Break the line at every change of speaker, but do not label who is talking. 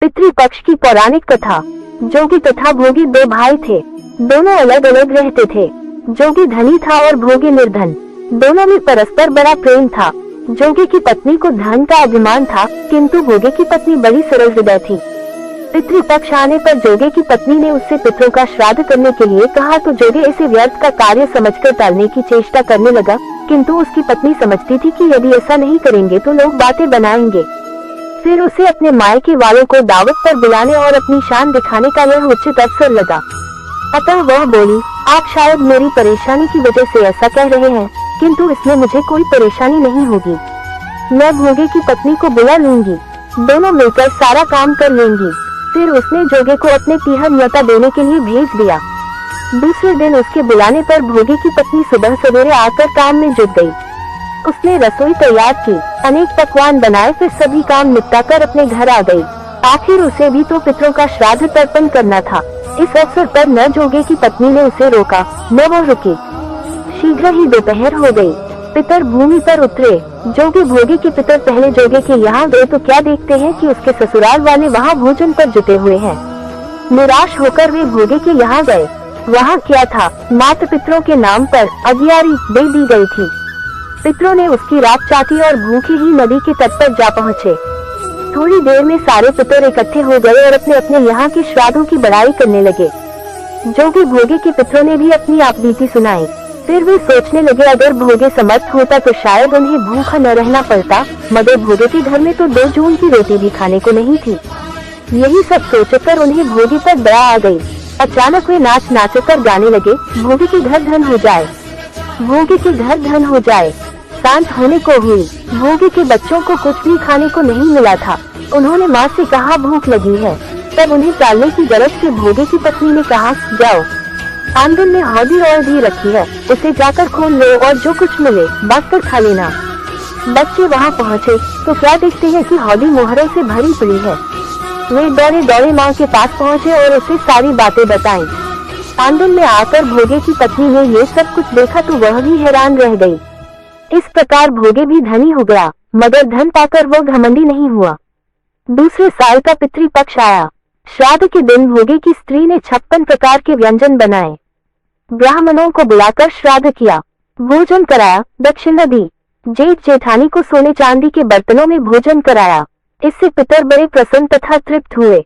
पितृपक्ष की पौराणिक कथा। जोगी तथा भोगी दो भाई थे, दोनों अलग अलग रहते थे। जोगी धनी था और भोगी निर्धन। दोनों में परस्पर बड़ा प्रेम था। जोगी की पत्नी को धन का अभिमान था, किंतु भोगी की पत्नी बड़ी सरल हृदय थी। पितृपक्ष आने पर जोगी की पत्नी ने उससे पितरों का श्राद्ध करने के लिए कहा तो जोगी इसे व्यर्थ का कार्य समझकर टालने की चेष्टा करने लगा, किंतु उसकी पत्नी समझती थी कि यदि ऐसा नहीं करेंगे तो लोग बातें बनाएंगे। फिर उसे अपने मायके वालों को दावत पर बुलाने और अपनी शान दिखाने का यह उचित अवसर लगा। अतः वह बोली, आप शायद मेरी परेशानी की वजह से ऐसा कह रहे हैं, किंतु इसमें मुझे कोई परेशानी नहीं होगी। मैं भोगी की पत्नी को बुला लूंगी, दोनों मिलकर सारा काम कर लेंगी। फिर उसने जोगी को अपने पीहर न्योता देने के लिए भेज दिया। दूसरे दिन उसके बुलाने पर भोगी की पत्नी सुबह सवेरे आकर काम में जुट गई। उसने रसोई तैयार की, अनेक पकवान बनाए, फिर सभी काम निपटाकर अपने घर आ गई। आखिर उसे भी तो पितरों का श्राद्ध तर्पण करना था। इस अवसर पर न जोगी की पत्नी ने उसे रोका, न वह रुकी। शीघ्र ही दोपहर हो गई। पितर भूमि पर उतरे। जोगी भोगी के पितर पहले जोगी के यहाँ गए तो क्या देखते हैं कि उसके ससुराल वाले वहाँ भोजन पर जुटे हुए हैं। निराश होकर वे भोगी के यहाँ गए। वहाँ क्या था, माता पितरों के नाम पर अगियारी दे दी गई थी। पितरों ने उसकी रात चाटी और भूखी ही नदी के तट पर जा पहुँचे। थोड़ी देर में सारे पितर इकट्ठे हो गए और अपने अपने यहाँ के श्राद्धों की बड़ाई करने लगे। जोगी भोगी के पितरों ने भी अपनी आपबीती सुनाई। फिर वे सोचने लगे, अगर भोगे समर्थ होता तो शायद उन्हें भूखा न रहना पड़ता, मगर भोगे के घर में तो 2 जून की रोटी भी खाने को नहीं थी। यही सब सोचकर उन्हें भोगी पर दया आ गई। अचानक वे नाच नाचकर गाने लगे, भोगी के घर धन हो जाए, भोगी के घर धन हो जाए। शांत होने को हुई। भोगी के बच्चों को कुछ भी खाने को नहीं मिला था। उन्होंने माँ से कहा, भूख लगी है। तब उन्हें टालने की गरज से भोगी की पत्नी ने कहा, जाओ, आंगन में हौदी और भी रखी है, उसे जाकर खोल लो और जो कुछ मिले बांट कर खा लेना। बच्चे वहाँ पहुँचे तो क्या देखते हैं कि हौदी मोहरों से भरी पड़ी है। वे दौड़े दौड़े माँ के पास पहुँचे और उसे सारी बातें बताईं। आंगन में आकर भोगे की पत्नी ने ये सब कुछ देखा तो वह भी हैरान रह गई। इस प्रकार भोगे भी धनी हो गया, मगर धन पाकर वो घमंडी नहीं हुआ। दूसरे साल का पितृपक्ष आया। श्राद्ध के दिन भोगे की स्त्री ने 56 प्रकार के व्यंजन बनाए। ब्राह्मणों को बुलाकर श्राद्ध किया, भोजन कराया, दक्षिणा दी। जेठ जेठानी को सोने चांदी के बर्तनों में भोजन कराया। इससे पितर बड़े प्रसन्न तथा तृप्त हुए।